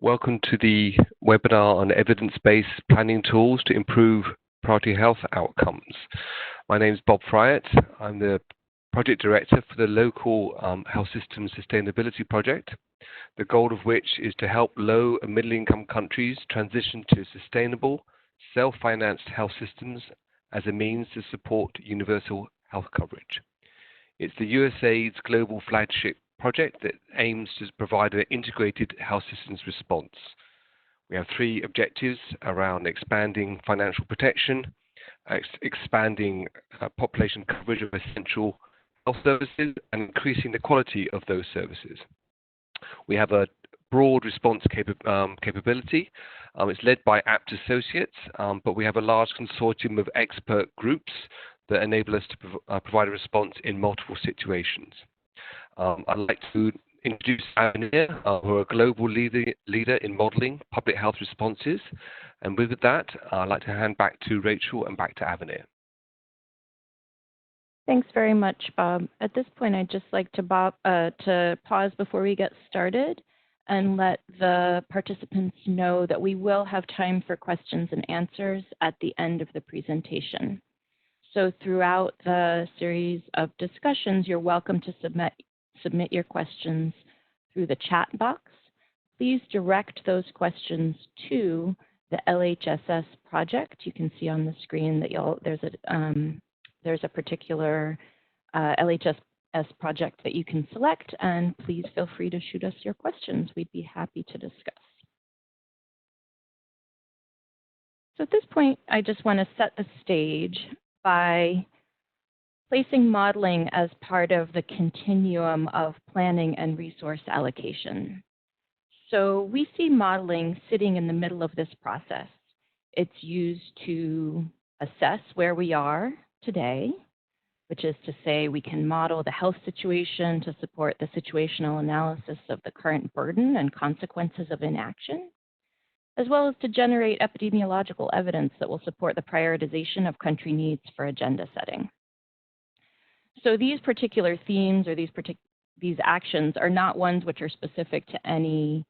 Welcome to the webinar on evidence-based planning tools to improve priority health outcomes. My name is Bob Fryatt. I'm the Project Director for the Local Health System Sustainability Project, the goal of which is to help low and middle income countries transition to sustainable, self-financed health systems as a means to support universal health coverage. It's the USAID's global flagship project that aims to provide an integrated health systems response. We have three objectives around expanding financial protection, expanding population coverage of essential health services, and increasing the quality of those services. We have a broad response capability. It's led by apt associates, but we have a large consortium of expert groups that enable us to provide a response in multiple situations. I'd like to introduce Avenir, who are a global leader in modeling public health responses. And with that, I'd like to hand back to Rachel and back to Avenir. Thanks very much, Bob. At this point, I'd just like to pause before we get started and let the participants know that we will have time for questions and answers at the end of the presentation. So throughout the series of discussions, you're welcome to submit your questions through the chat box. Please direct those questions to the LHSS project. You can see on the screen that there's a particular LHSS project that you can select, and please feel free to shoot us your questions. We'd be happy to discuss. So at this point, I just want to set the stage by placing modeling as part of the continuum of planning and resource allocation. So we see modeling sitting in the middle of this process. It's used to assess where we are today, which is to say we can model the health situation to support the situational analysis of the current burden and consequences of inaction, as well as to generate epidemiological evidence that will support the prioritization of country needs for agenda setting. So these particular themes or these actions are not ones which are specific to any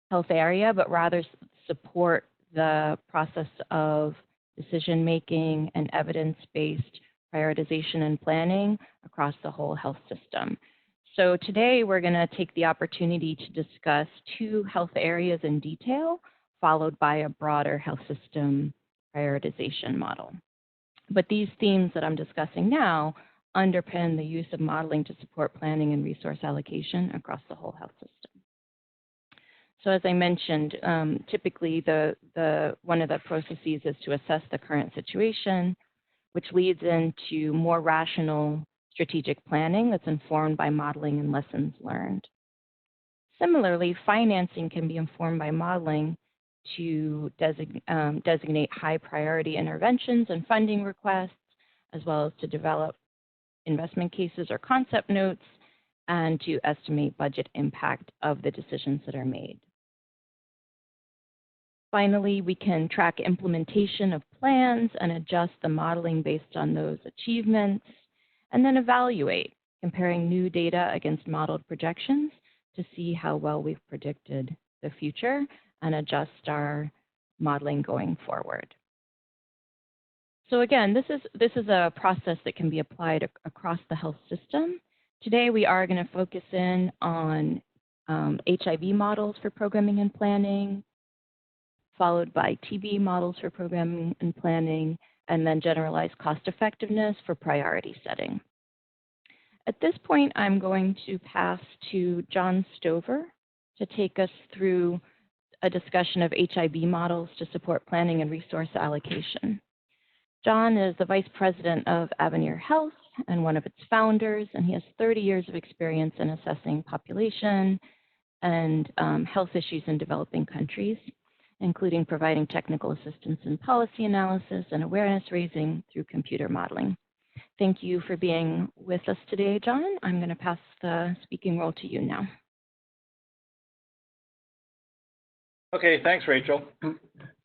health area, but rather support the process of decision-making and evidence-based prioritization and planning across the whole health system. So today we're going to take the opportunity to discuss two health areas in detail, followed by a broader health system prioritization model. But these themes that I'm discussing now underpin the use of modeling to support planning and resource allocation across the whole health system. So as I mentioned, typically one of the processes is to assess the current situation, which leads into more rational strategic planning that's informed by modeling and lessons learned. Similarly, financing can be informed by modeling to designate high priority interventions and funding requests, as well as to develop investment cases or concept notes, and to estimate budget impact of the decisions that are made. Finally, we can track implementation of plans and adjust the modeling based on those achievements, and then evaluate, comparing new data against modeled projections to see how well we've predicted the future and adjust our modeling going forward. So again, this is a process that can be applied across the health system. Today, we are going to focus in on HIV models for programming and planning, followed by TB models for programming and planning, and then generalized cost effectiveness for priority setting. At this point, I'm going to pass to John Stover to take us through a discussion of HIV models to support planning and resource allocation. John is the Vice President of Avenir Health and one of its founders, and he has 30 years of experience in assessing population and health issues in developing countries, including providing technical assistance in policy analysis and awareness raising through computer modeling. Thank you for being with us today, John. I'm going to pass the speaking role to you now. Okay, thanks, Rachel.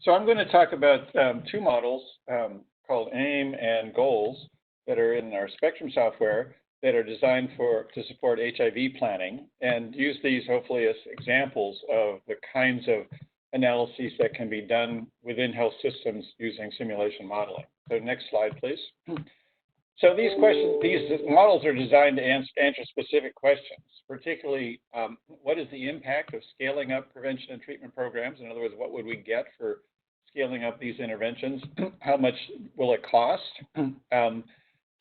So I'm going to talk about two models called AIM and GOALS that are in our Spectrum software that are designed to support HIV planning, and use these hopefully as examples of the kinds of analyses that can be done within health systems using simulation modeling. So next slide, please. So these models are designed to answer specific questions, particularly what is the impact of scaling up prevention and treatment programs? In other words, what would we get for scaling up these interventions? How much will it cost?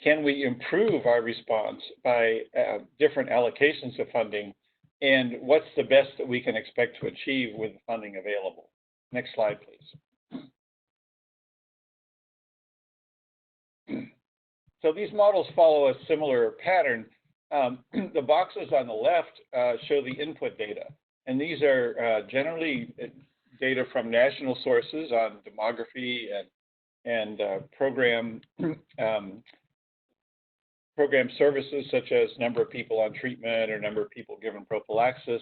Can we improve our response by different allocations of funding? And what's the best that we can expect to achieve with the funding available? Next slide, please. So these models follow a similar pattern. The boxes on the left show the input data. And these are generally data from national sources on demography and program services, such as number of people on treatment or number of people given prophylaxis.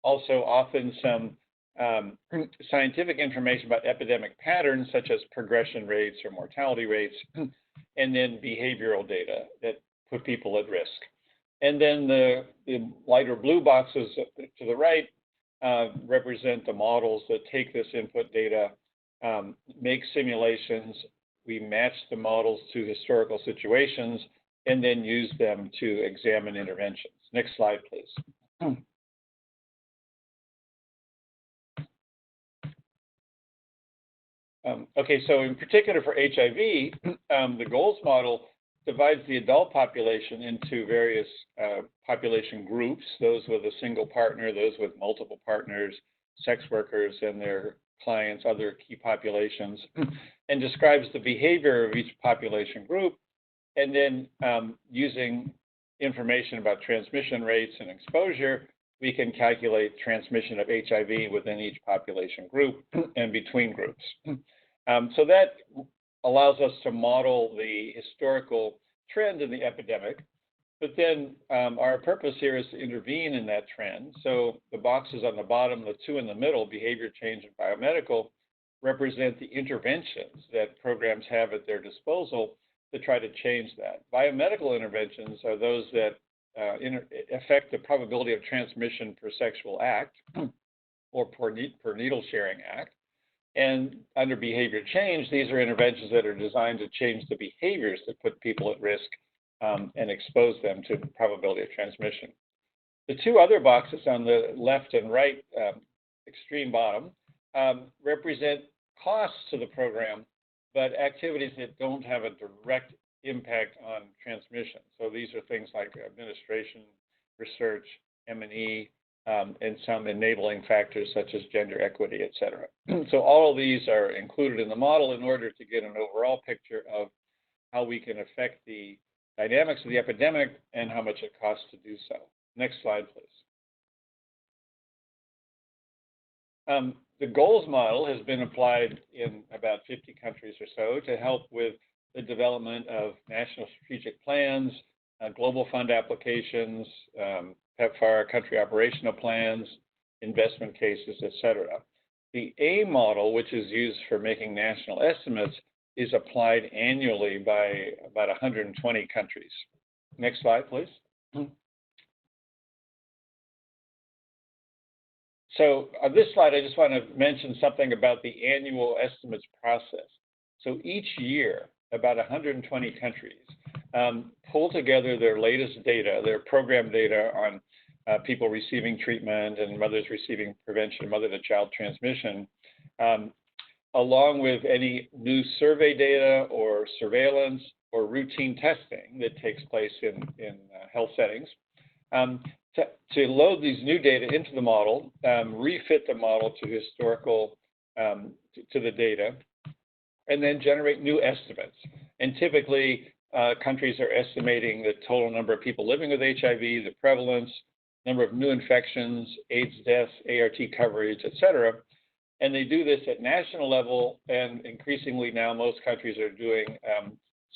Also, often some scientific information about epidemic patterns, such as progression rates or mortality rates, and then behavioral data that put people at risk. And then the lighter blue boxes to the right represent the models that take this input data, make simulations. We match the models to historical situations, and then use them to examine interventions. Next slide, please. Okay, so in particular for HIV, the GOALS model divides the adult population into various population groups, those with a single partner, those with multiple partners, sex workers and their clients, other key populations, and describes the behavior of each population group. And then using information about transmission rates and exposure, we can calculate transmission of HIV within each population group and between groups. So that allows us to model the historical trend in the epidemic, but then our purpose here is to intervene in that trend. So the boxes on the bottom, the two in the middle, behavior change and biomedical, represent the interventions that programs have at their disposal to try to change that. Biomedical interventions are those that affect the probability of transmission per sexual act or per needle sharing act. And under behavior change, these are interventions that are designed to change the behaviors that put people at risk and expose them to the probability of transmission. The two other boxes on the left and right extreme bottom represent costs to the program, but activities that don't have a direct impact on transmission. So these are things like administration, research, M&E, and some enabling factors such as gender equity, et cetera. So all of these are included in the model in order to get an overall picture of how we can affect the dynamics of the epidemic and how much it costs to do so. Next slide, please. The GOALS model has been applied in about 50 countries or so to help with the development of national strategic plans, global fund applications, PEPFAR country operational plans, investment cases, et cetera. The A model, which is used for making national estimates, is applied annually by about 120 countries. Next slide, please. So on this slide, I just want to mention something about the annual estimates process. So each year, about 120 countries pull together their latest data, their program data on people receiving treatment and mothers receiving prevention of mother-to-child transmission, along with any new survey data or surveillance or routine testing that takes place in health settings. To load these new data into the model, refit the model to historical, to the data, and then generate new estimates. And typically, countries are estimating the total number of people living with HIV, the prevalence, number of new infections, AIDS deaths, ART coverage, et cetera. And they do this at national level, and increasingly now most countries are doing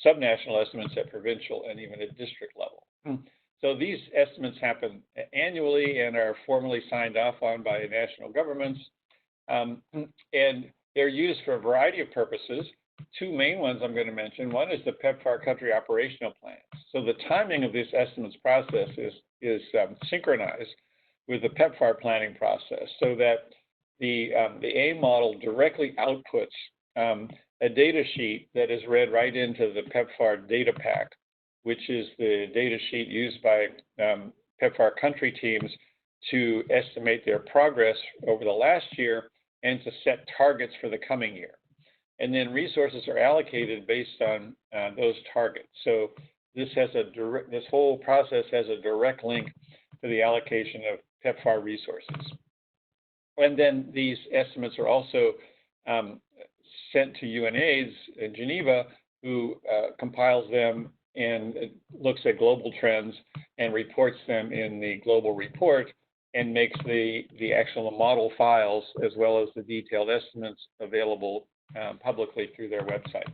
subnational estimates at provincial and even at district level. So these estimates happen annually and are formally signed off on by national governments. And they're used for a variety of purposes. two main ones I'm going to mention. One is the PEPFAR country operational plans. So the timing of this estimates process is synchronized with the PEPFAR planning process, so that the A model directly outputs a data sheet that is read right into the PEPFAR data pack, which is the data sheet used by PEPFAR country teams to estimate their progress over the last year and to set targets for the coming year. And then resources are allocated based on those targets. So this whole process has a direct link to the allocation of PEPFAR resources. And then these estimates are also sent to UNAIDS in Geneva, who compiles them and looks at global trends and reports them in the global report and makes the actual model files as well as the detailed estimates available publicly through their website.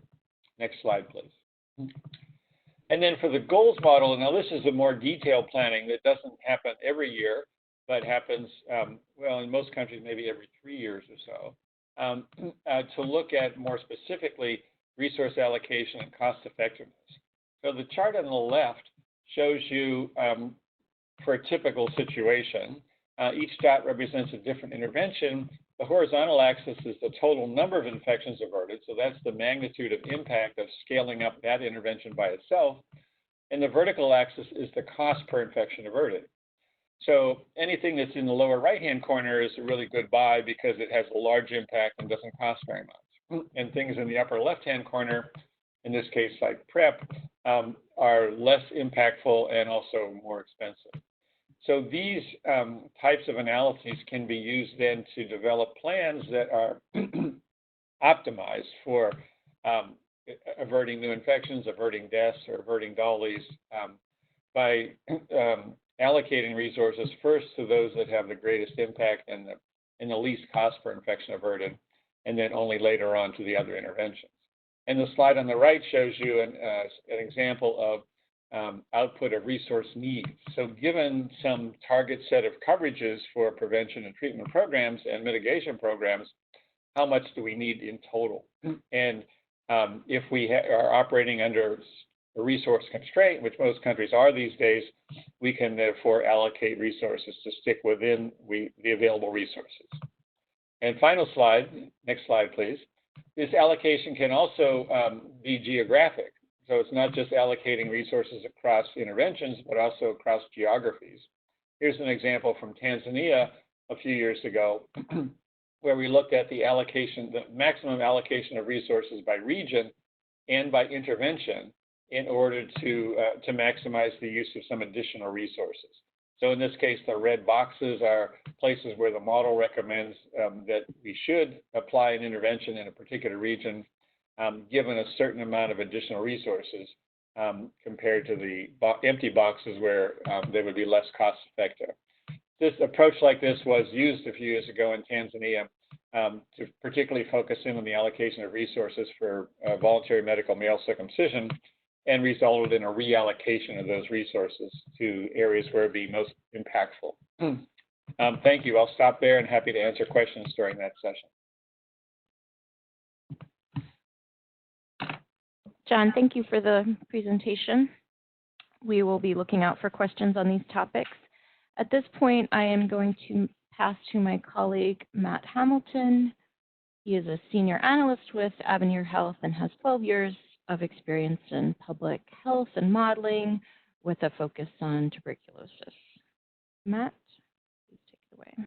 Next slide, please. And then for the goals model, now this is a more detailed planning that doesn't happen every year, but happens, well, in most countries, maybe every 3 years or so, to look at more specifically resource allocation and cost effectiveness. So the chart on the left shows you, for a typical situation, each dot represents a different intervention. The horizontal axis is the total number of infections averted, so that's the magnitude of impact of scaling up that intervention by itself. And the vertical axis is the cost per infection averted. So anything that's in the lower right-hand corner is a really good buy because it has a large impact and doesn't cost very much. And things in the upper left-hand corner, in this case like PrEP, are less impactful and also more expensive. So these types of analyses can be used then to develop plans that are optimized for averting new infections, averting deaths, or averting DOLIs by allocating resources first to those that have the greatest impact and the least cost per infection averted, and then only later on to the other interventions. And the slide on the right shows you an example of output of resource needs. So given some target set of coverages for prevention and treatment programs and mitigation programs, how much do we need in total? And if we are operating under a resource constraint, which most countries are these days, we can therefore allocate resources to stick within the available resources. And final slide, next slide please. This allocation can also be geographic. So it's not just allocating resources across interventions, but also across geographies. Here's an example from Tanzania a few years ago, where we looked at the maximum allocation of resources by region and by intervention in order to maximize the use of some additional resources. So in this case, the red boxes are places where the model recommends that we should apply an intervention in a particular region, given a certain amount of additional resources compared to the empty boxes where they would be less cost effective. This approach like this was used a few years ago in Tanzania to particularly focus in on the allocation of resources for voluntary medical male circumcision, and resulted in a reallocation of those resources to areas where it would be most impactful. Thank you. I'll stop there and happy to answer questions during that session. John, thank you for the presentation. We will be looking out for questions on these topics. At this point, I am going to pass to my colleague, Matt Hamilton. He is a senior analyst with Avenir Health and has 12 years of experience in public health and modeling with a focus on tuberculosis. Matt, please take it away.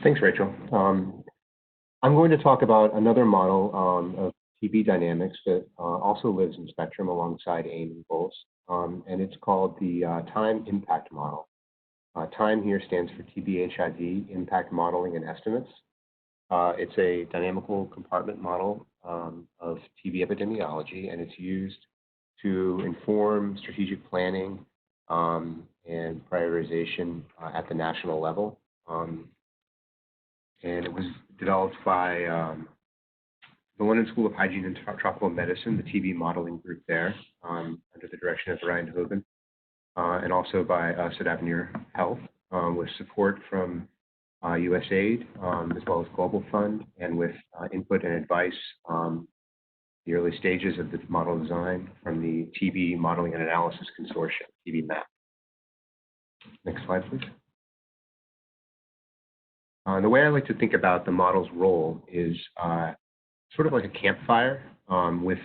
Thanks, Rachel. I'm going to talk about another model of TB dynamics that also lives in Spectrum alongside AIM and goals, and it's called the Time Impact Model. Time here stands for TB-HIV Impact Modeling and Estimates. It's a dynamical compartment model of TB epidemiology, and it's used to inform strategic planning and prioritization at the national level. And it was developed by the London School of Hygiene and Tropical Medicine, the TB modeling group there, under the direction of Ryan Hogan, and also by us at Avenir Health, with support from USAID, as well as Global Fund, and with input and advice the early stages of the model design from the TB Modeling and Analysis Consortium, TB MAP. Next slide, please. The way I like to think about the model's role is sort of like a campfire with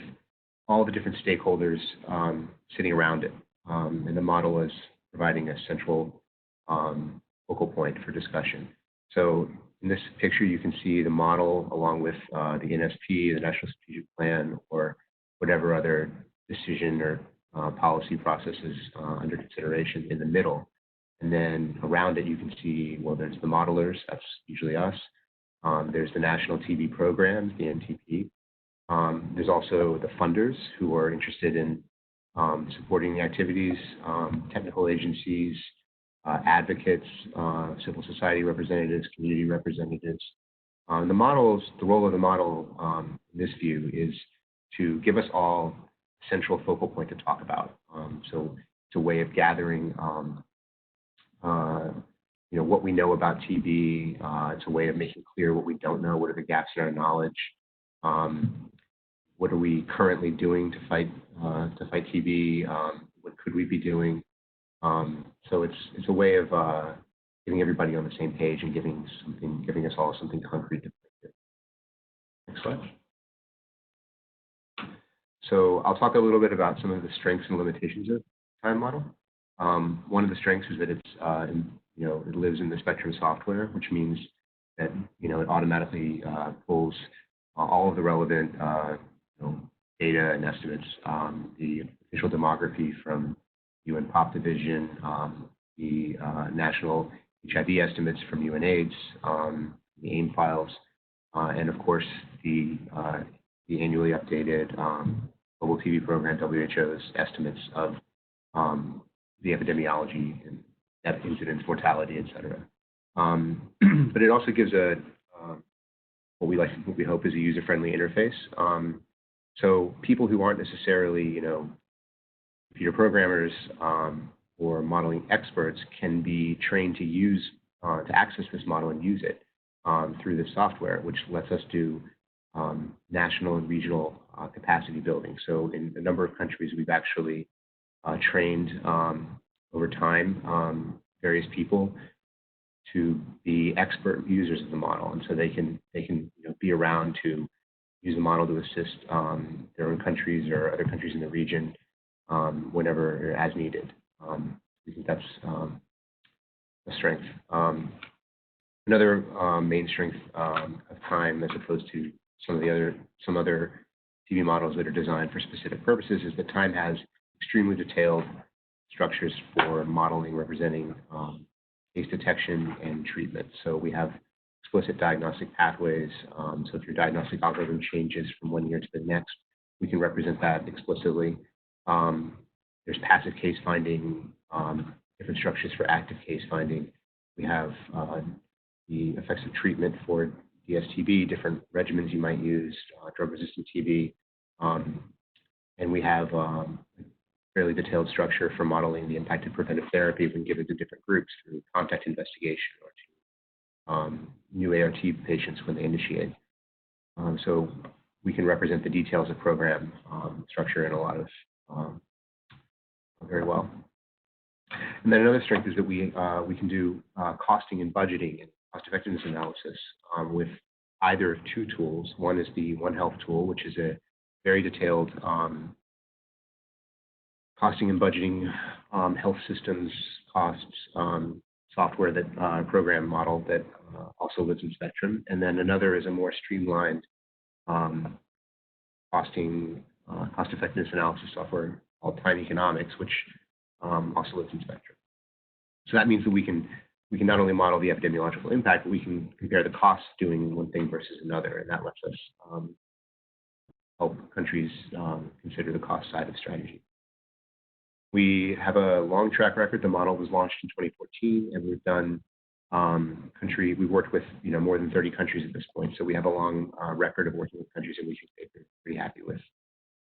all the different stakeholders sitting around it. And the model is providing a central focal point for discussion. So in this picture, you can see the model along with the NSP, the National Strategic Plan, or whatever other decision or policy processes under consideration in the middle. And then around it, you can see, well, there's the modelers, that's usually us. There's the National TB Programs, the NTP. There's also the funders who are interested in supporting the activities, technical agencies, advocates, civil society representatives, community representatives. The role of the model in this view is to give us all a central focal point to talk about. So it's a way of gathering what we know about TB. It's a way of making clear what we don't know, what are the gaps in our knowledge, what are we currently doing to fight TB, what could we be doing. So it's a way of getting everybody on the same page and giving us all something concrete to point to. Next slide. So I'll talk a little bit about some of the strengths and limitations of the time model. One of the strengths is that it lives in the Spectrum software, which means that it automatically pulls all of the relevant data and estimates, the official demography from UN POP Division, the national HIV estimates from UNAIDS, the AIM files, and of course the annually updated Global TB Program, WHO's estimates of the epidemiology and incidence, mortality, et cetera. But it also gives what we hope is a user-friendly interface. So people who aren't necessarily, computer programmers or modeling experts can be trained to access this model and use it through this software, which lets us do national and regional capacity building. So in a number of countries, we've actually trained over time various people to be expert users of the model, and so they can be around to use the model to assist their own countries or other countries in the region whenever or as needed. We think that's a strength. Another main strength of time, as opposed to some other TB models that are designed for specific purposes, is that time has extremely detailed structures for modeling representing case detection and treatment. So we have explicit diagnostic pathways. So if your diagnostic algorithm changes from one year to the next, we can represent that explicitly. There's passive case finding, different structures for active case finding. We have the effects of treatment for DSTB, different regimens you might use, drug-resistant TB. And we have fairly detailed structure for modeling the impact of preventive therapy when given to different groups through contact investigation or to new ART patients when they initiate. So we can represent the details of program structure in a lot of very well. And then another strength is that we can do costing and budgeting and cost effectiveness analysis with either of two tools. One is the One Health tool, which is a very detailed costing and budgeting health systems costs software that program model that also lives in Spectrum. And then another is a more streamlined cost effectiveness analysis software called Time Economics, which also lives in Spectrum. So that means that we can not only model the epidemiological impact, but we can compare the costs doing one thing versus another, and that lets us help countries consider the cost side of strategy. We have a long track record. The model was launched in 2014, and we've done we've worked with more than 30 countries at this point, so we have a long record of working with countries, and we think they're pretty happy with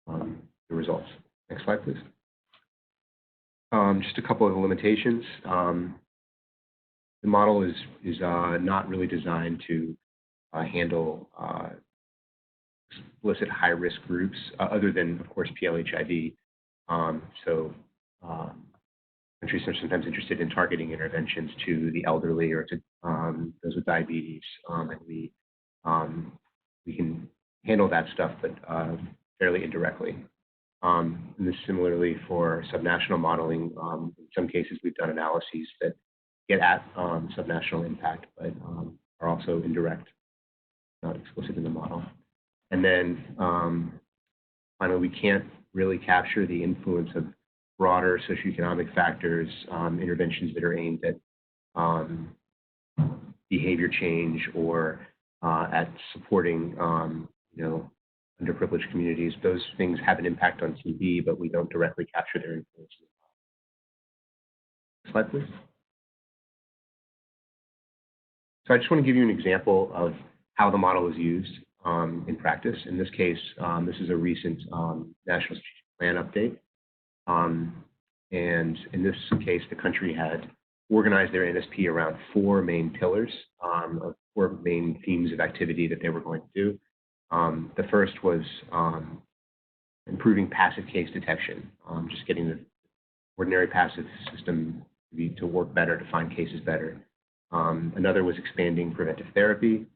the results. Next slide, please. Just a couple of the limitations. The model is not really designed to handle explicit high-risk groups, other than, of course, PLHIV. Countries are sometimes interested in targeting interventions to the elderly or to those with diabetes, and we can handle that stuff, but fairly indirectly. And this similarly for subnational modeling. In some cases, we've done analyses that get at subnational impact, but are also indirect, not explicit in the model. And then finally, we can't really capture the influence of broader socioeconomic factors, interventions that are aimed at behavior change or at supporting, underprivileged communities. Those things have an impact on TB, but we don't directly capture their influence. Slide, please. So I just want to give you an example of how the model is used in practice. In this case, this is a recent National Strategic Plan update. And in this case, the country had organized their NSP around four main pillars, of four main themes of activity that they were going to do. The first was improving passive case detection, just getting the ordinary passive system to work better, to find cases better. Another was expanding preventive therapy.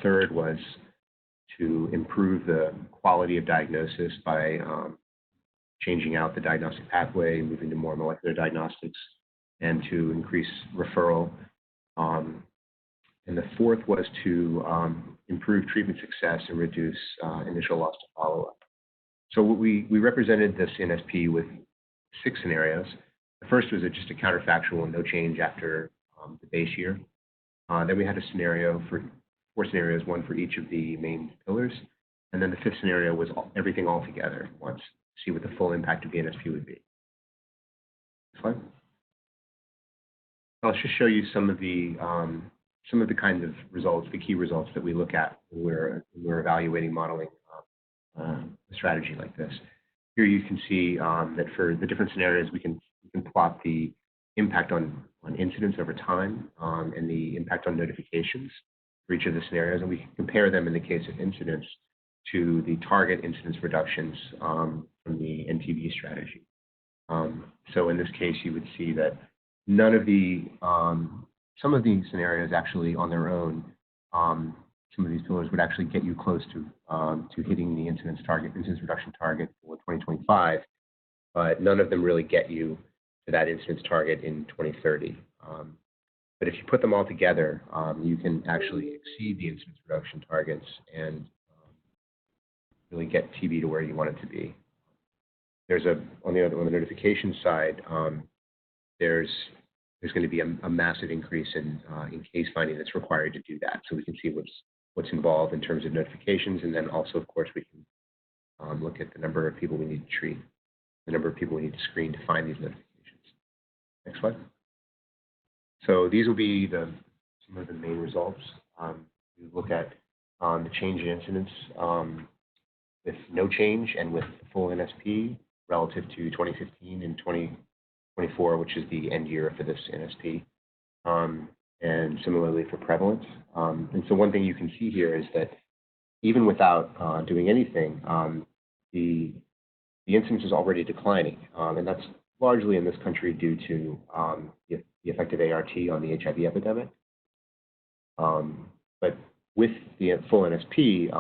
Third was to improve the quality of diagnosis by changing out the diagnostic pathway, moving to more molecular diagnostics, and to increase referral. And the fourth was to improve treatment success and reduce initial loss to follow-up. So we represented this NSP with 6 scenarios. The first was just a counterfactual and no change after the base year. Then we had a scenario for 4 scenarios, one for each of the main pillars. And then the 5th scenario was everything all together once, see what the full impact of the NSP would be. Next slide. I'll just show you some of the kinds of results, the key results that we look at when we're evaluating modeling a strategy like this. Here you can see that for the different scenarios, we can plot the impact on incidence over time and the impact on notifications for each of the scenarios, and we can compare them in the case of incidence to the target incidence reductions from the NTB strategy. So in this case, you would see that none of the some of these scenarios actually on their own, some of these pillars would actually get you close to hitting the incidence reduction target for 2025, but none of them really get you to that incidence target in 2030. But if you put them all together, you can actually exceed the incidence reduction targets and really get TB to where you want it to be. There's on the notification side, there's going to be a massive increase in case finding that's required to do that. So we can see what's involved in terms of notifications, and then also, of course, we can look at the number of people we need to treat, the number of people we need to screen to find these notifications. Next slide. So these will be some of the main results. We look at the change in incidence with no change and with full NSP relative to 2015 and 2024, which is the end year for this NSP, and similarly for prevalence. And so one thing you can see here is that even without doing anything, the incidence is already declining, and that's largely in this country due to the effect of ART on the HIV epidemic. But with the full NSP,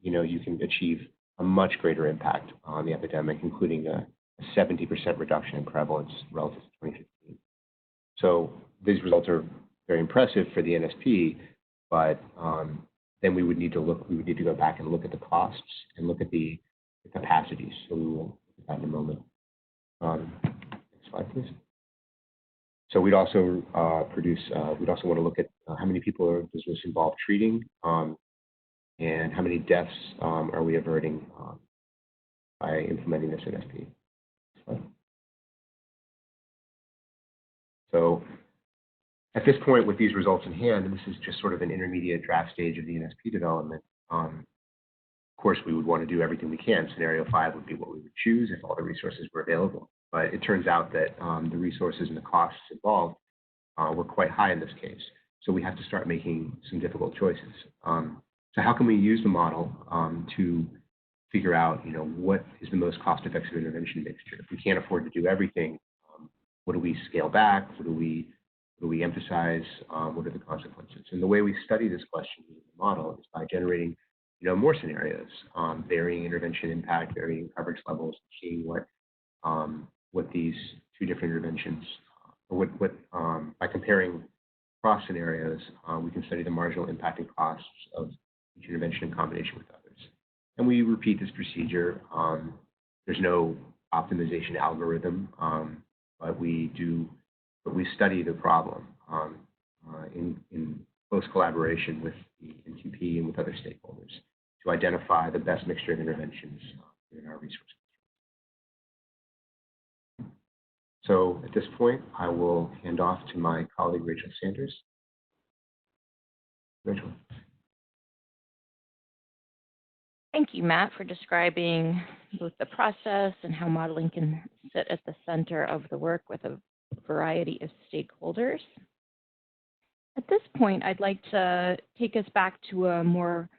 you can achieve a much greater impact on the epidemic, including a 70% reduction in prevalence relative to 2015. So these results are very impressive for the NSP, but then we would need to go back and look at the costs and look at the capacities. So we will look at that in a moment. Next slide, please. So we'd also we'd also want to look at how many people does this involve treating, and how many deaths are we averting by implementing this NSP. So at this point, with these results in hand, and this is just sort of an intermediate draft stage of the NSP development, of course, we would want to do everything we can. Scenario 5 would be what we would choose if all the resources were available. But it turns out that the resources and the costs involved were quite high in this case. So we have to start making some difficult choices. So how can we use the model to figure out, what is the most cost-effective intervention mixture? If we can't afford to do everything, what do we scale back? What do we emphasize? What are the consequences? And the way we study this question in the model is by generating, more scenarios, varying intervention impact, varying coverage levels, seeing what these two different interventions, by comparing cross scenarios, we can study the marginal impact and costs of each intervention in combination with others. And we repeat this procedure. There's no optimization algorithm, but we study the problem in close collaboration with the NQP and with other stakeholders to identify the best mixture of interventions in our resource. So at this point, I will hand off to my colleague, Rachel Sanders. Rachel. Thank you, Matt, for describing both the process and how modeling can sit at the center of the work with a variety of stakeholders. At this point, I'd like to take us back to a more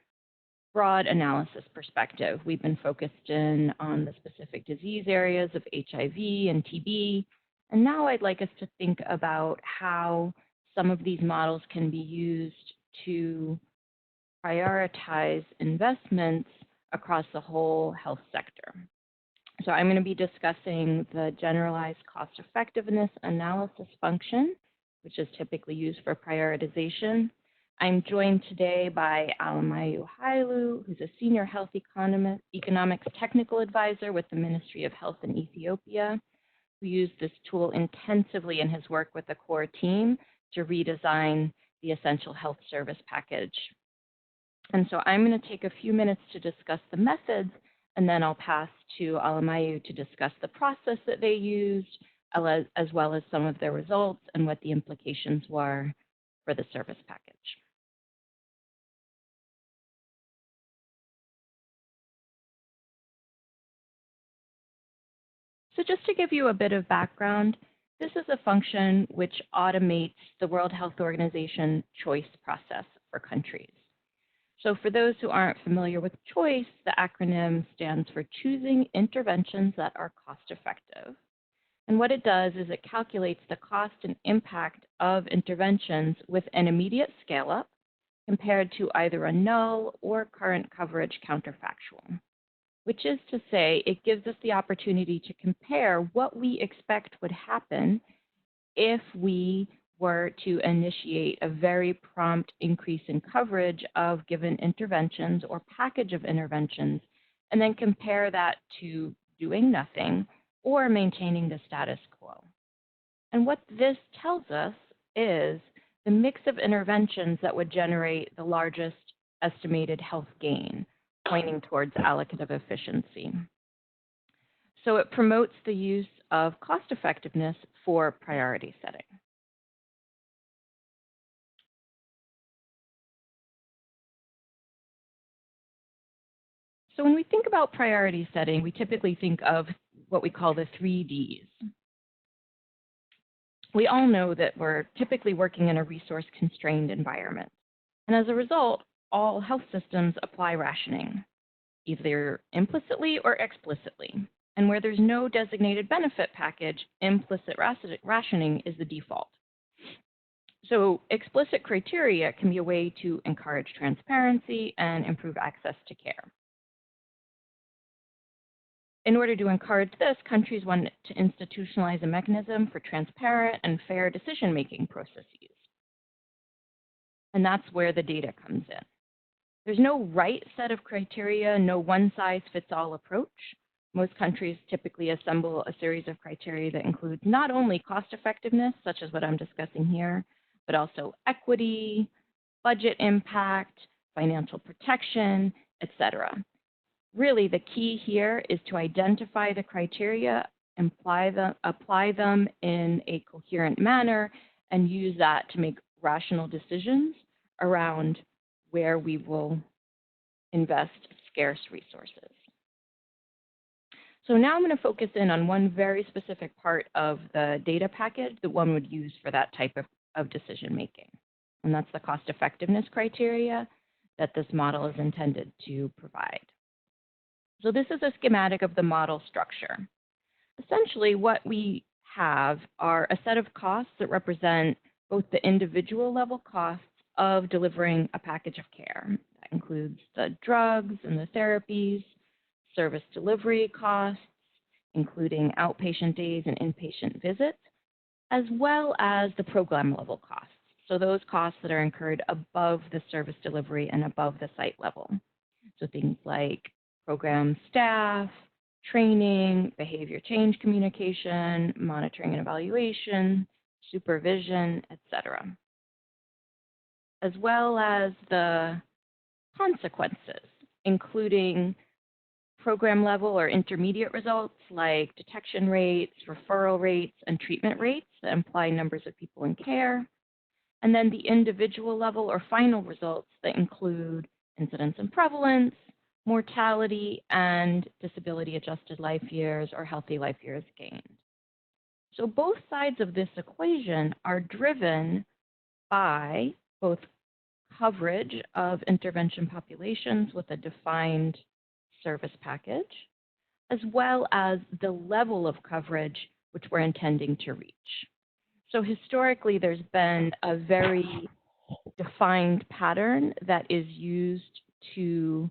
broad analysis perspective. We've been focused in on the specific disease areas of HIV and TB, and now I'd like us to think about how some of these models can be used to prioritize investments across the whole health sector. So I'm going to be discussing the generalized cost effectiveness analysis function, which is typically used for prioritization. I'm joined today by Alamayu Hailu, who's a senior health economics technical advisor with the Ministry of Health in Ethiopia, who used this tool intensively in his work with the core team to redesign the essential health service package. And so I'm going to take a few minutes to discuss the methods, and then I'll pass to Alamayu to discuss the process that they used, as well as some of their results and what the implications were for the service package. So just to give you a bit of background, this is a function which automates the World Health Organization choice process for countries. So for those who aren't familiar with choice, the acronym stands for choosing interventions that are cost effective. And what it does is it calculates the cost and impact of interventions with an immediate scale up compared to either a null or current coverage counterfactual, which is to say it gives us the opportunity to compare what we expect would happen if we were to initiate a very prompt increase in coverage of given interventions or package of interventions, and then compare that to doing nothing or maintaining the status quo. And what this tells us is the mix of interventions that would generate the largest estimated health gain, pointing towards allocative efficiency. So it promotes the use of cost effectiveness for priority setting. So when we think about priority setting, we typically think of what we call the 3 Ds. We all know that we're typically working in a resource-constrained environment. And as a result, all health systems apply rationing, either implicitly or explicitly. And where there's no designated benefit package, implicit rationing is the default. So explicit criteria can be a way to encourage transparency and improve access to care. In order to encourage this, countries want to institutionalize a mechanism for transparent and fair decision-making processes. And that's where the data comes in. There's no right set of criteria, no one-size-fits-all approach. Most countries typically assemble a series of criteria that includes not only cost effectiveness, such as what I'm discussing here, but also equity, budget impact, financial protection, etc. Really, the key here is to identify the criteria, apply them in a coherent manner, and use that to make rational decisions around where we will invest scarce resources. So now I'm going to focus in on one very specific part of the data package that one would use for that type of decision making. And that's the cost effectiveness criteria that this model is intended to provide. So this is a schematic of the model structure. Essentially, what we have are a set of costs that represent both the individual level costs of delivering a package of care. That includes the drugs and the therapies, service delivery costs, including outpatient days and inpatient visits, as well as the program level costs. So those costs that are incurred above the service delivery and above the site level. So things like program staff, training, behavior change communication, monitoring and evaluation, supervision, etc. As well as the consequences, including program level or intermediate results like detection rates, referral rates, and treatment rates that imply numbers of people in care. And then the individual level or final results that include incidence and prevalence, mortality, and disability-adjusted life years or healthy life years gained. So both sides of this equation are driven by both coverage of intervention populations with a defined service package, as well as the level of coverage which we're intending to reach. So historically, there's been a very defined pattern that is used to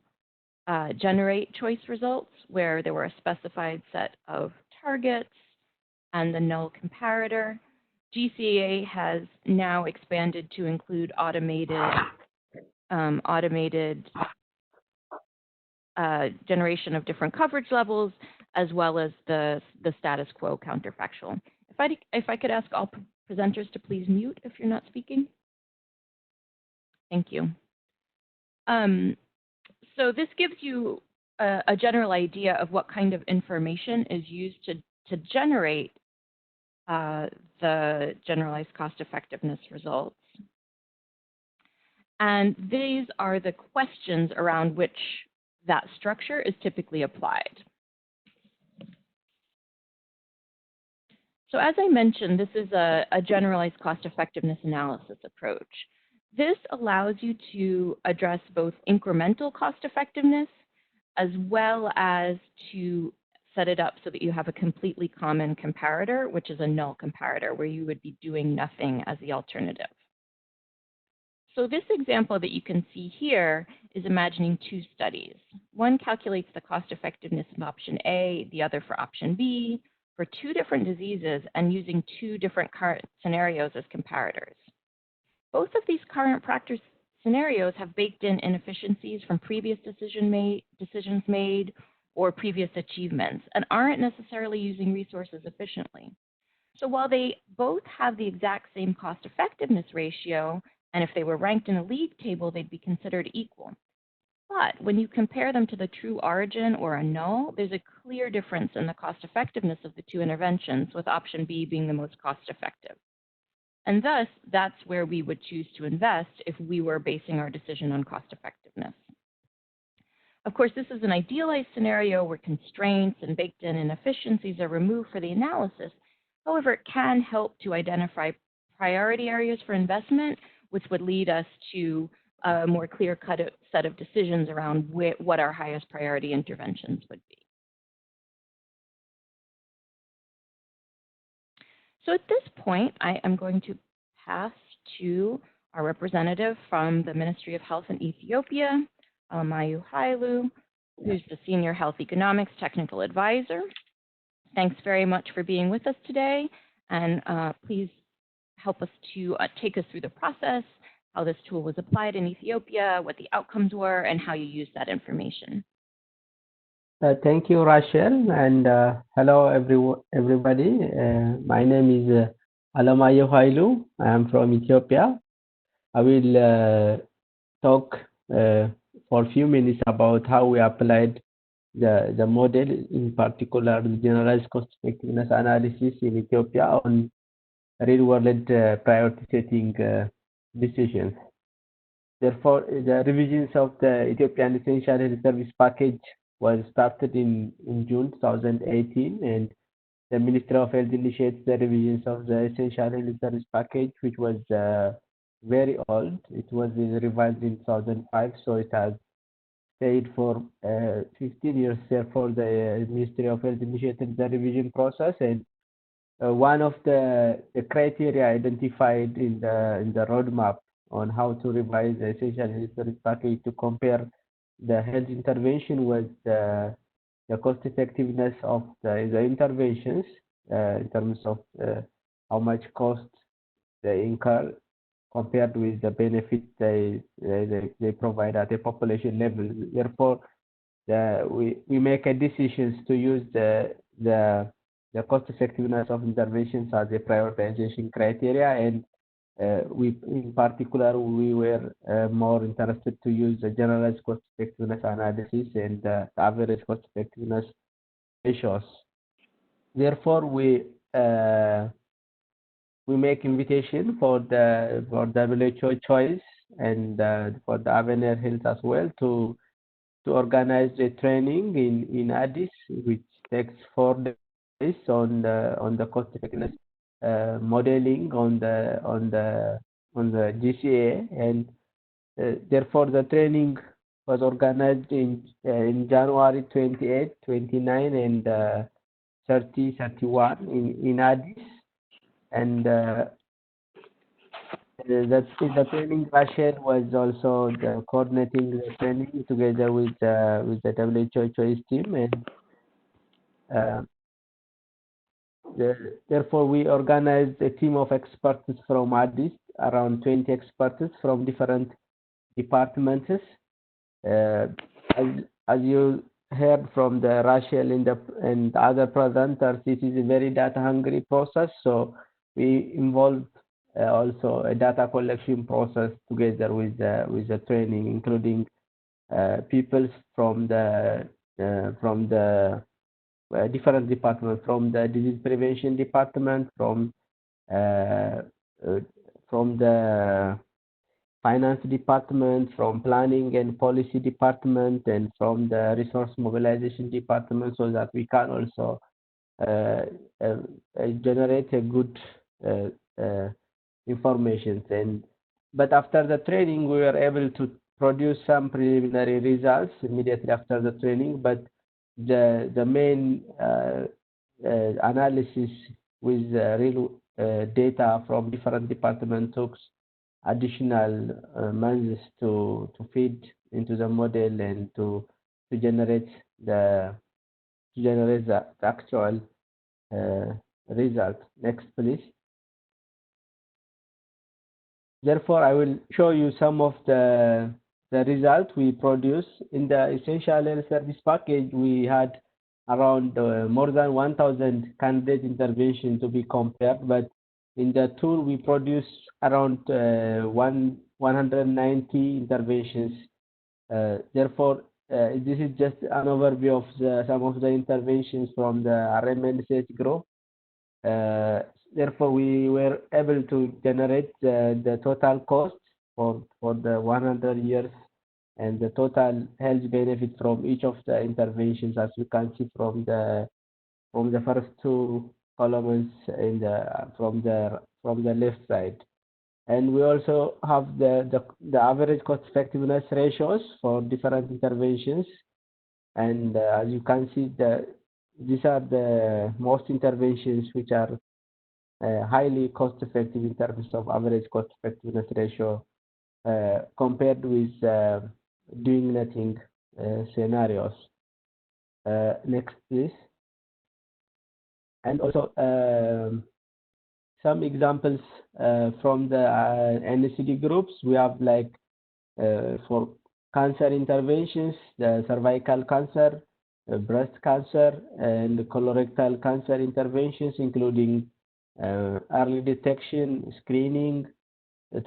generate choice results where there were a specified set of targets and the null comparator. GCA has now expanded to include automated generation of different coverage levels, as well as the status quo counterfactual. If I could ask all presenters to please mute if you're not speaking. Thank you. So this gives you a general idea of what kind of information is used to generate the generalized cost effectiveness results. And these are the questions around which that structure is typically applied. So as I mentioned, this is a generalized cost effectiveness analysis approach. This allows you to address both incremental cost effectiveness as well as to set it up so that you have a completely common comparator, which is a null comparator, where you would be doing nothing as the alternative. So this example that you can see here is imagining two studies. One calculates the cost effectiveness of option A, the other for option B, for two different diseases and using two different current scenarios as comparators. Both of these current practice scenarios have baked in inefficiencies from previous decisions made or previous achievements and aren't necessarily using resources efficiently. So while they both have the exact same cost effectiveness ratio, and if they were ranked in a league table, they'd be considered equal. But when you compare them to the true origin or a null, there's a clear difference in the cost effectiveness of the two interventions, with option B being the most cost effective. And thus, that's where we would choose to invest if we were basing our decision on cost effectiveness. Of course, this is an idealized scenario where constraints and baked-in inefficiencies are removed for the analysis. However, it can help to identify priority areas for investment, which would lead us to a more clear-cut set of decisions around what our highest priority interventions would be. So at this point, I am going to pass to our representative from the Ministry of Health in Ethiopia, Alamayu Hailu, who's the Senior Health Economics Technical Advisor. Thanks very much for being with us today, and please help us to take us through the process, how this tool was applied in Ethiopia, what the outcomes were, and how you use that information. Thank you, Rachel, and hello, everybody. My name is Alamayu Hailu. I am from Ethiopia. I will talk for a few minutes about how we applied the model, in particular the generalized cost effectiveness analysis in Ethiopia on real-world priority setting decisions. Therefore, the revisions of the Ethiopian Essential Health Service Package was started in June 2018, and the Ministry of Health initiated the revisions of the Essential Health Service Package, which was very old. It was revised in 2005, so it has stayed for 15 years. Therefore, the Ministry of Health initiated the revision process, and one of the criteria identified in the roadmap on how to revise the essential health service package to compare the health intervention with the cost effectiveness of the interventions in terms of how much cost they incur compared with the benefit they provide at a population level. Therefore, we make a decisions to use the cost effectiveness of interventions as a prioritization criteria, and we in particular we were more interested to use the generalized cost effectiveness analysis and the average cost effectiveness ratios. Therefore, we make invitation for the WHO choice and for the Avenir Health as well to organize a training in Addis, which takes 4 days on the cost effectiveness modeling on the GCA, and therefore the training was organized in January 28, 29, and 30, 31 in Addis, and the training Rachel was also coordinating the training together with the WHO choice team, and therefore we organized a team of experts from Addis, around 20 experts from different departments. As you heard from the Rachel and other presenters, this is a very data hungry process, so we involved also a data collection process together with the training, including people from the different departments, from the disease prevention department, from the finance department, from planning and policy department, and from the resource mobilization department, so that we can also generate a good information. But after the training, we were able to produce some preliminary results immediately after the training. But the main analysis with real data from different departments took additional months to feed into the model and to generate the actual result. Next, please. Therefore, I will show you some of the results we produced. In the essential health service package, we had around more than 1,000 candidate interventions to be compared, but in the tool we produced around 190 interventions. Therefore, this is just an overview of some of the interventions from the RMNSH group. Therefore, we were able to generate the total cost for the 100 years and the total health benefit from each of the interventions, as you can see from the first two columns from the left side. And we also have the average cost effectiveness ratios for different interventions. And as you can see, these are the most interventions which are highly cost effective in terms of average cost effectiveness ratio compared with doing nothing scenarios. Next, please. And also some examples from the NCD groups. We have like for cancer interventions, the cervical cancer, breast cancer, and colorectal cancer interventions, including early detection, screening,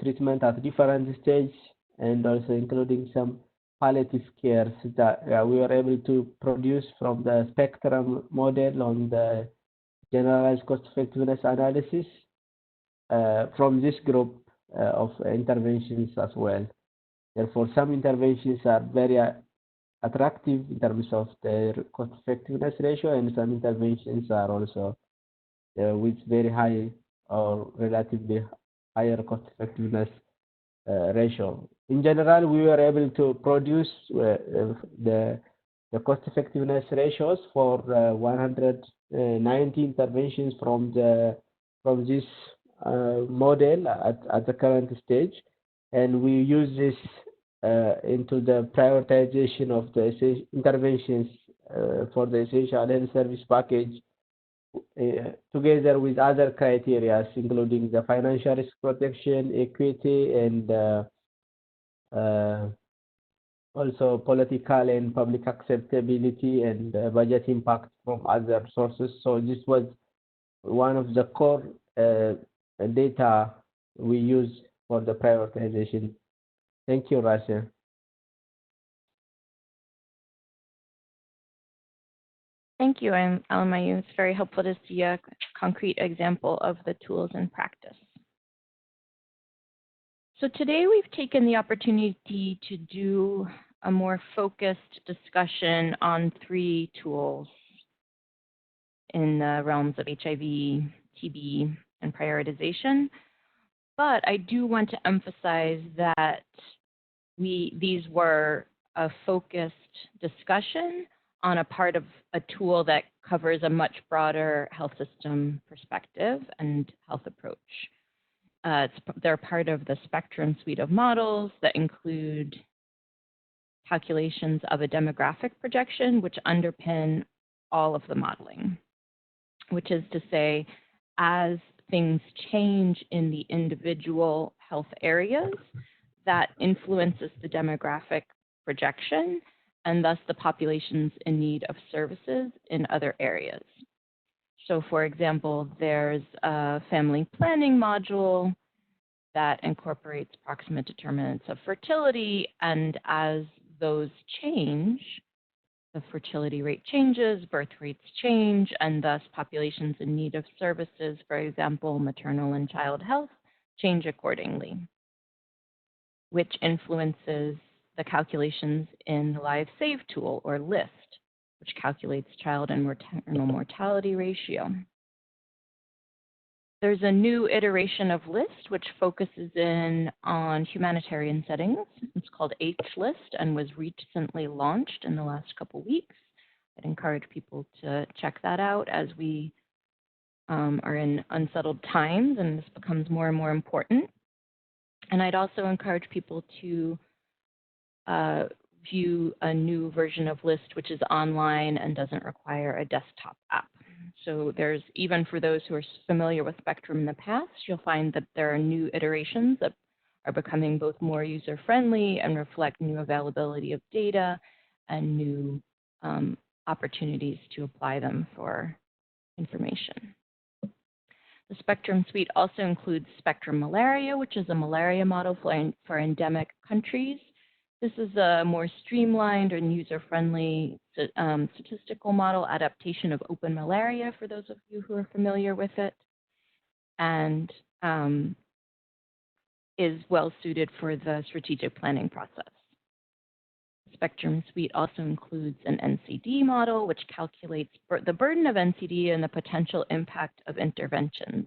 treatment at different stages, and also including some palliative care that we were able to produce from the spectrum model on the generalized cost effectiveness analysis from this group of interventions as well. Therefore, some interventions are very attractive in terms of their cost effectiveness ratio, and some interventions are also with very high or relatively higher cost effectiveness ratio. In general, we were able to produce the cost effectiveness ratios for 190 interventions from this model at the current stage, and we use this into the prioritization of the interventions for the essential health service package, together with other criteria, including the financial risk protection, equity, and also political and public acceptability and budget impact from other sources. So this was one of the core data we use for the prioritization. Thank you, Rasha. Thank you, Alamayu. It's very helpful to see a concrete example of the tools in practice. So today we've taken the opportunity to do a more focused discussion on 3 tools in the realms of HIV, TB, and prioritization. But I do want to emphasize that these were a focused discussion on a part of a tool that covers a much broader health system perspective and health approach. They're part of the Spectrum suite of models that include calculations of a demographic projection, which underpin all of the modeling, which is to say, as things change in the individual health areas, that influences the demographic projection and thus the populations in need of services in other areas. So for example, there's a family planning module that incorporates proximate determinants of fertility, and as those change, the fertility rate changes, birth rates change, and thus populations in need of services, for example, maternal and child health, change accordingly, which influences the calculations in the LiveSave tool, or LIST, which calculates child and maternal mortality ratio. There's a new iteration of LIST, which focuses in on humanitarian settings. It's called HLIST and was recently launched in the last couple weeks. I'd encourage people to check that out as we are in unsettled times and this becomes more and more important. And I'd also encourage people to view a new version of LIST, which is online and doesn't require a desktop app. So there's, even for those who are familiar with Spectrum in the past, you'll find that there are new iterations that are becoming both more user-friendly and reflect new availability of data and new opportunities to apply them for information. The Spectrum suite also includes Spectrum Malaria, which is a malaria model for endemic countries. This is a more streamlined and user-friendly statistical model adaptation of open malaria, for those of you who are familiar with it, and is well suited for the strategic planning process. The Spectrum suite also includes an NCD model, which calculates the burden of NCD and the potential impact of interventions.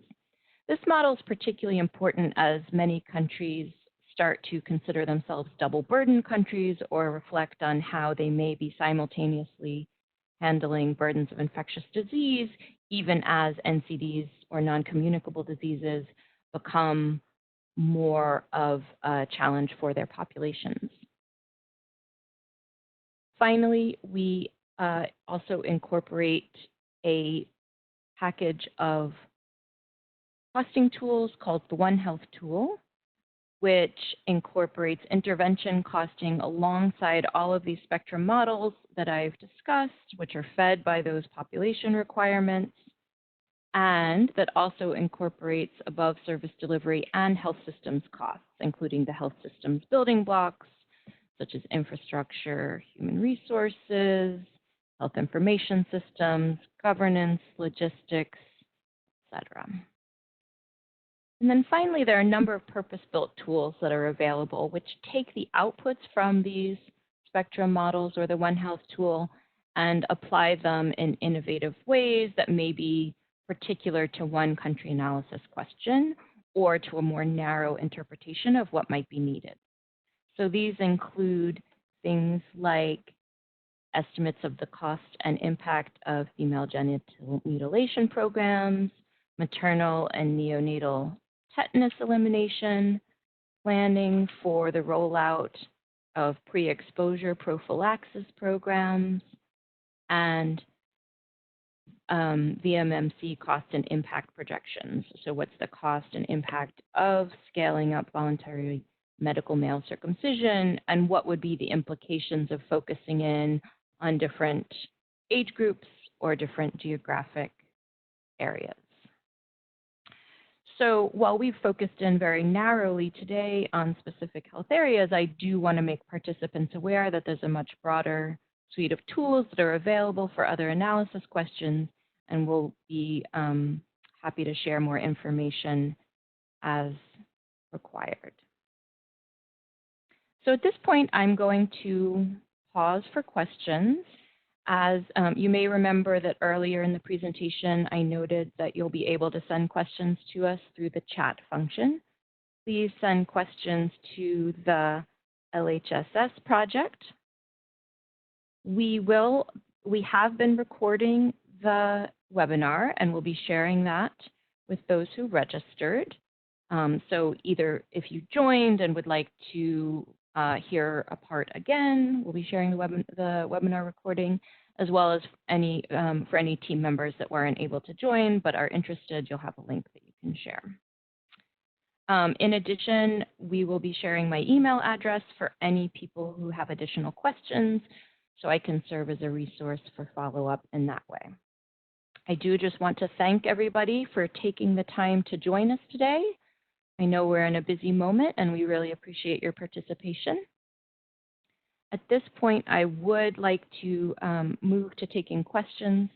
This model is particularly important as many countries start to consider themselves double burden countries or reflect on how they may be simultaneously handling burdens of infectious disease, even as NCDs or non-communicable diseases become more of a challenge for their populations. Finally, we also incorporate a package of costing tools called the One Health tool, which incorporates intervention costing alongside all of these Spectrum models that I've discussed, which are fed by those population requirements, and that also incorporates above service delivery and health systems costs, including the health systems building blocks, such as infrastructure, human resources, health information systems, governance, logistics, etc. And then finally, there are a number of purpose-built tools that are available, which take the outputs from these Spectrum models or the One Health tool and apply them in innovative ways that may be particular to one country analysis question or to a more narrow interpretation of what might be needed. So these include things like estimates of the cost and impact of female genital mutilation programs, maternal and neonatal tetanus elimination, planning for the rollout of pre-exposure prophylaxis programs, and VMMC cost and impact projections. So what's the cost and impact of scaling up voluntary medical male circumcision, and what would be the implications of focusing in on different age groups or different geographic areas. So while we've focused in very narrowly today on specific health areas, I do want to make participants aware that there's a much broader suite of tools that are available for other analysis questions, and we'll be happy to share more information as required. So at this point, I'm going to pause for questions. As you may remember that earlier in the presentation, I noted that you'll be able to send questions to us through the chat function. Please send questions to the LHSS Project. We have been recording the webinar, and we'll be sharing that with those who registered. So either if you joined and would like to hear a part again, we'll be sharing the webinar recording, as well as for any team members that weren't able to join but are interested, you'll have a link that you can share. In addition, we will be sharing my email address for any people who have additional questions, so I can serve as a resource for follow-up in that way. I do just want to thank everybody for taking the time to join us today. I know we're in a busy moment, and we really appreciate your participation. At this point, I would like to move to taking questions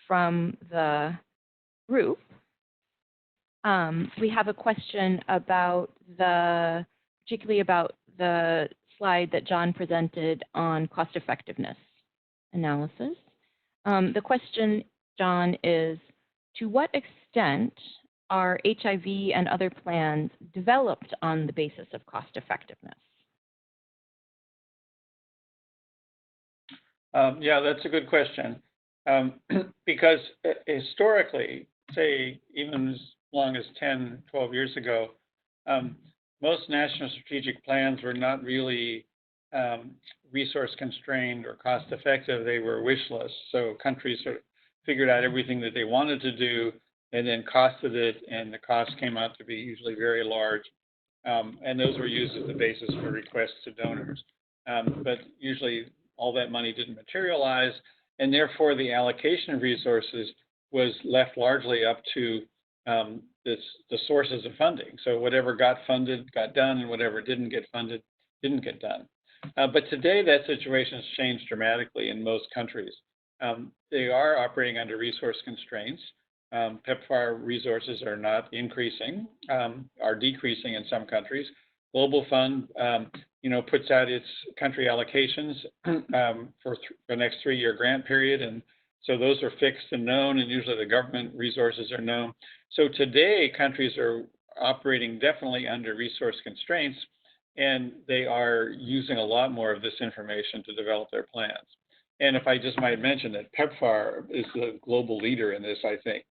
from the group. We have a question about particularly about the slide that John presented on cost effectiveness analysis. The question, John, is to what extent are HIV and other plans developed on the basis of cost effectiveness? Yeah, that's a good question. Because historically, say even as long as 10, 12 years ago, most national strategic plans were not really resource constrained or cost effective. They were wish lists. So countries sort of figured out everything that they wanted to do and then costed it, and the cost came out to be usually very large. And those were used as the basis for requests to donors. But usually all that money didn't materialize, and therefore the allocation of resources was left largely up to the sources of funding. So whatever got funded got done, and whatever didn't get funded didn't get done. But today that situation has changed dramatically in most countries. They are operating under resource constraints. PEPFAR resources are not increasing, are decreasing in some countries. Global Fund, puts out its country allocations for the next 3-year grant period, and so those are fixed and known, and usually the government resources are known. So today, countries are operating definitely under resource constraints, and they are using a lot more of this information to develop their plans. And if I just might mention that PEPFAR is the global leader in this, I think.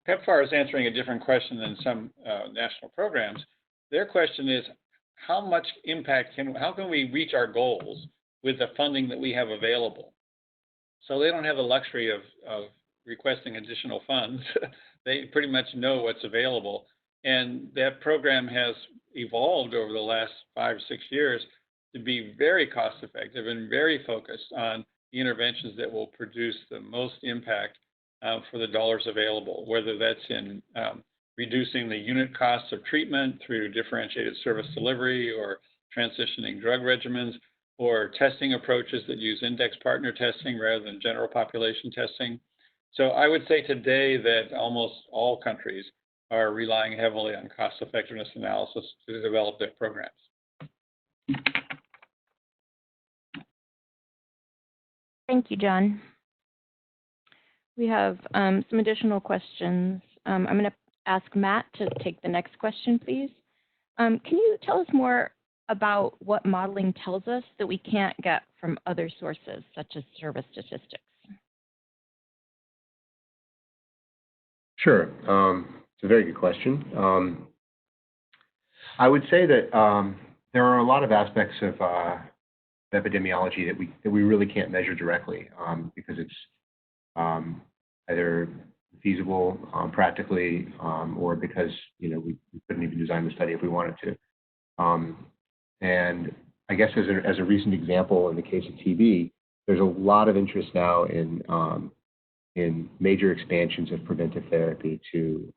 PEPFAR is answering a different question than some national programs. Their question is, how much impact how can we reach our goals with the funding that we have available? So they don't have the luxury of requesting additional funds. They pretty much know what's available. And that program has evolved over the last 5 or 6 years to be very cost effective and very focused on the interventions that will produce the most impact for the dollars available, whether that's in reducing the unit costs of treatment through differentiated service delivery or transitioning drug regimens, or testing approaches that use index partner testing rather than general population testing. So I would say today that almost all countries are relying heavily on cost effectiveness analysis to develop their programs. Thank you, John. We have some additional questions. I'm going to ask Matt to take the next question, please. Can you tell us more about what modeling tells us that we can't get from other sources, such as service statistics? Sure. It's a very good question. I would say that there are a lot of aspects of epidemiology that we really can't measure directly because it's either feasible practically or because we couldn't even design the study if we wanted to. And I guess as a recent example, in the case of TB, there's a lot of interest now in major expansions of preventive therapy to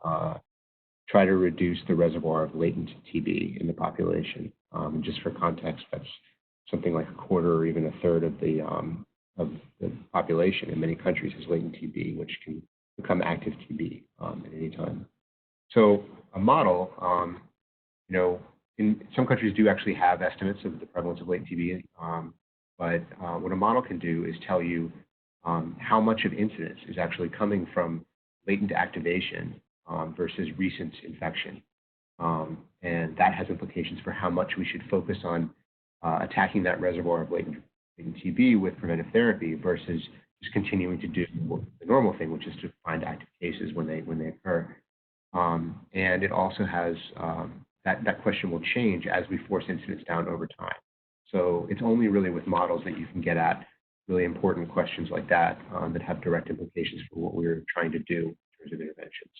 try to reduce the reservoir of latent TB in the population. And just for context, that's something like a quarter or even a third of the population in many countries has latent TB, which can become active TB at any time. So a model, in some countries do actually have estimates of the prevalence of latent TB, but what a model can do is tell you how much of incidence is actually coming from latent activation versus recent infection. And that has implications for how much we should focus on attacking that reservoir of latent TB with preventive therapy versus just continuing to do the normal thing, which is to find active cases when they occur. And it also has, that question will change as we force incidence down over time. So it's only really with models that you can get at really important questions like that that have direct implications for what we're trying to do in terms of interventions.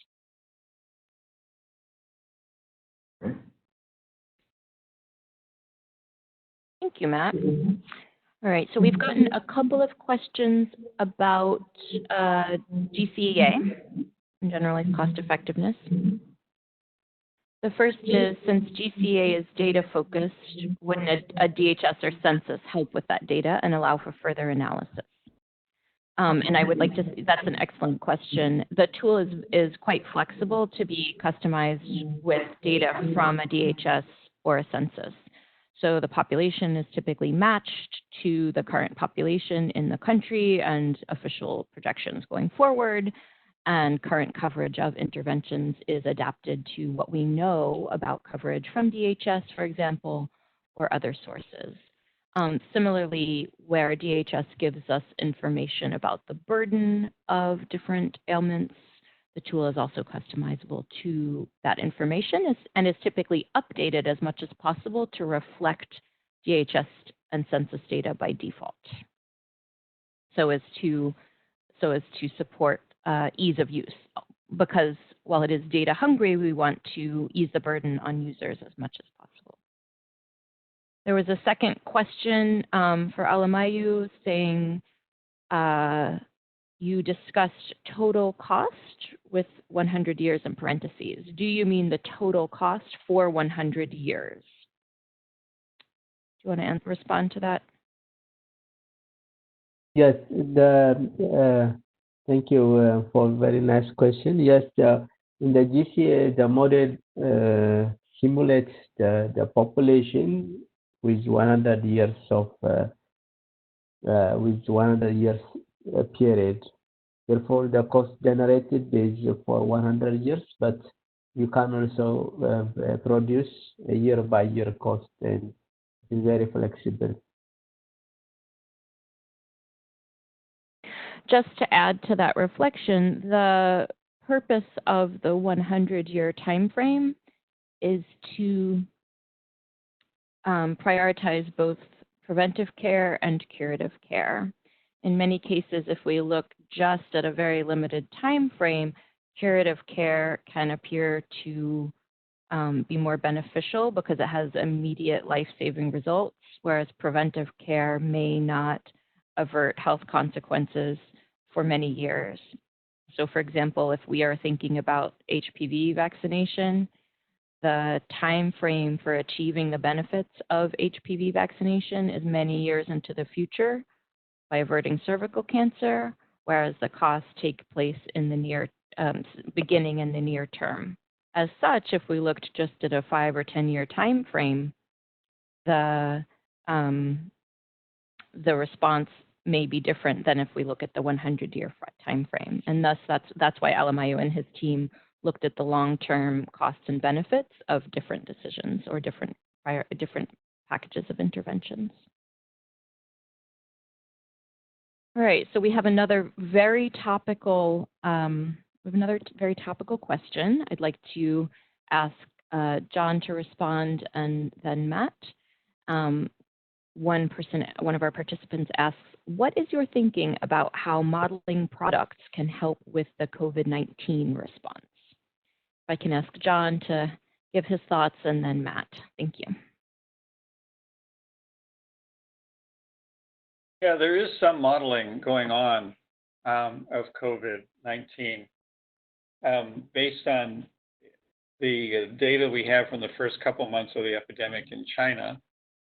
Right. Thank you, Matt. All right, so we've gotten a couple of questions about GCEA, and generally cost effectiveness. The first is, since GCEA is data focused, wouldn't a DHS or census help with that data and allow for further analysis? And I would like to, that's an excellent question. The tool is quite flexible to be customized with data from a DHS or a census. So the population is typically matched to the current population in the country and official projections going forward. And current coverage of interventions is adapted to what we know about coverage from DHS, for example, or other sources. Similarly, where DHS gives us information about the burden of different ailments, the tool is also customizable to that information and is typically updated as much as possible to reflect DHS and census data by default, so as to support ease of use. Because while it is data hungry, we want to ease the burden on users as much as possible. There was a second question for Alamayu saying, you discussed total cost with 100 years in parentheses. Do you mean the total cost for 100 years? Do you want to respond to that? Yes, thank you for a very nice question. Yes, in the GCA, the model simulates the population with 100 years of period. Therefore, the cost generated is for 100 years, but you can also produce a year-by-year cost, and it's very flexible. Just to add to that reflection, the purpose of the 100-year time frame is to prioritize both preventive care and curative care. In many cases, if we look just at a very limited time frame, curative care can appear to be more beneficial because it has immediate life-saving results, whereas preventive care may not avert health consequences for many years. So for example, if we are thinking about HPV vaccination, the time frame for achieving the benefits of HPV vaccination is many years into the future by averting cervical cancer, whereas the costs take place in the beginning in the near term. As such, if we looked just at a 5 or 10 year time frame, the response may be different than if we look at the 100-year time frame. And thus, that's why Alamayu and his team looked at the long-term costs and benefits of different decisions or different packages of interventions. All right, so we have another very topical question. I'd like to ask John to respond and then Matt. One of our participants asks, what is your thinking about how modeling products can help with the COVID-19 response? If I can ask John to give his thoughts and then Matt. Thank you. Yeah, there is some modeling going on of COVID-19 based on the data we have from the first couple months of the epidemic in China.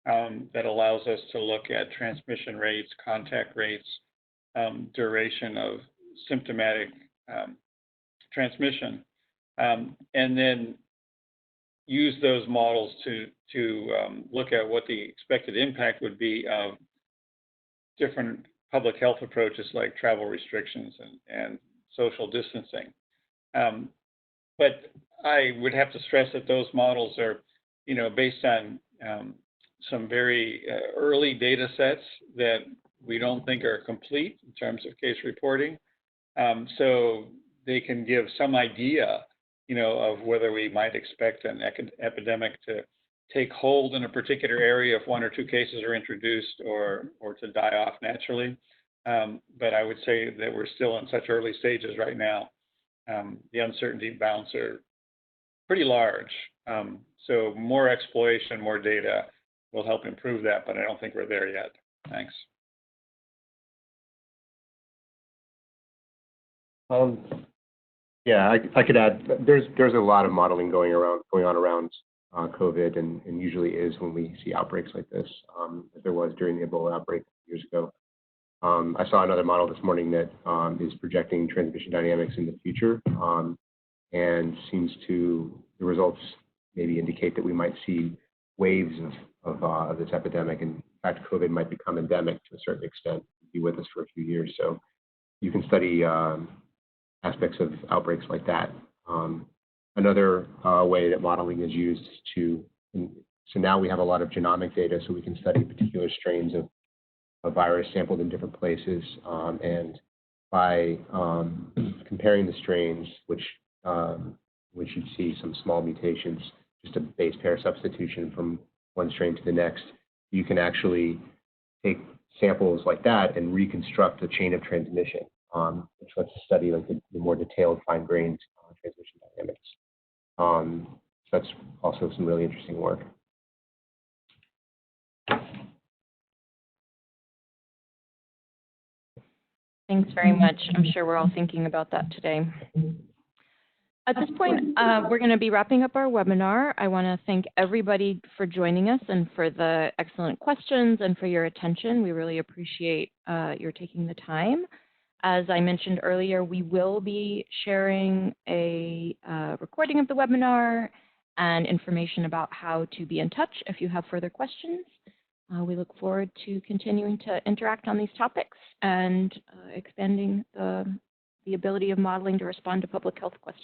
That allows us to look at transmission rates, contact rates, duration of symptomatic transmission, and then use those models to look at what the expected impact would be of different public health approaches like travel restrictions and social distancing. But I would have to stress that those models are, based on some very early data sets that we don't think are complete in terms of case reporting. So they can give some idea, of whether we might expect an epidemic to take hold in a particular area if 1 or 2 cases are introduced or to die off naturally. But I would say that we're still in such early stages right now. The uncertainty bounds are pretty large. So more exploration, more data will help improve that, but I don't think we're there yet. Thanks. Yeah, I could add. There's a lot of modeling going on around COVID, and usually is when we see outbreaks like this. As there was during the Ebola outbreak years ago. I saw another model this morning that is projecting transmission dynamics in the future, and the results maybe indicate that we might see waves of this epidemic. And in fact, COVID might become endemic to a certain extent, be with us for a few years. So you can study aspects of outbreaks like that. Another way that modeling is used so now we have a lot of genomic data, so we can study particular strains of a virus sampled in different places, and by comparing the strains, which you see some small mutations, just a base pair substitution from one strain to the next, you can actually take samples like that and reconstruct a chain of transmission, which lets us study like the more detailed, fine-grained transmission dynamics. So that's also some really interesting work. Thanks very much. I'm sure we're all thinking about that today. At this point, we're going to be wrapping up our webinar. I want to thank everybody for joining us and for the excellent questions and for your attention. We really appreciate your taking the time. As I mentioned earlier, we will be sharing a recording of the webinar and information about how to be in touch if you have further questions. We look forward to continuing to interact on these topics and expanding the ability of modeling to respond to public health questions.